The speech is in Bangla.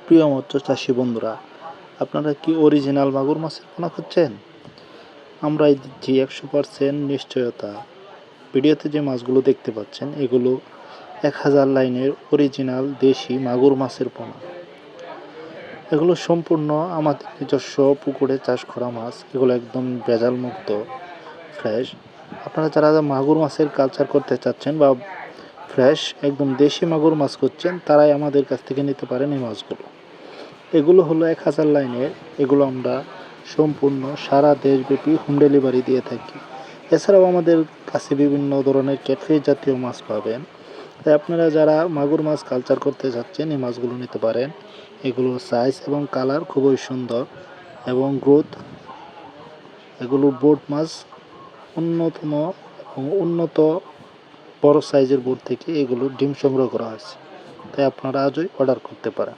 প্রিয় মৎস্য চাষী বন্ধুরা, আপনারা কি অরিজিনাল মাগুর মাছের পোনা খুঁজছেন? আমরাই দিচ্ছি 100% নিশ্চয়তা। ভিডিওতে যে মাছগুলো দেখতে পাচ্ছেন এগুলো 1000 লাইনের অরিজিনাল দেশি মাগুর মাছের পোনা। এগুলো সম্পূর্ণ আমাদের নিজস্ব পুকুরে চাষ করা মাছ। এগুলো একদম ভেজাল মুক্ত, ফ্রেশ। আপনারা যারা মাগুর মাছের কালচার করতে চাচ্ছেন বা ফ্রেশ একদম দেশি মাগুর মাছ খুঁজছেন, তারাই আমাদের কাছ থেকে নিতে পারেন এই মাছগুলো। এগুলো হলো 1000 লাইনের। এগুলো আমরা সম্পূর্ণ সারা দেশব্যাপী হোম ডেলিভারি দিয়ে থাকি। এছাড়াও আমাদের কাছে বিভিন্ন ধরনের ক্যাটফিশ জাতীয় মাছ পাবেন। তাই আপনারা যারা মাগুর মাছ কালচার করতে চাচ্ছেন এই মাছগুলো নিতে পারেন। এগুলোর সাইজ এবং কালার খুবই সুন্দর এবং গ্রোথ। এগুলো বোট মাছ, অন্যতম এবং উন্নত বড় সাইজের বোট থেকে এগুলো ডিম সংগ্রহ করা হয়েছে। তাই আপনারা আজই অর্ডার করতে পারেন।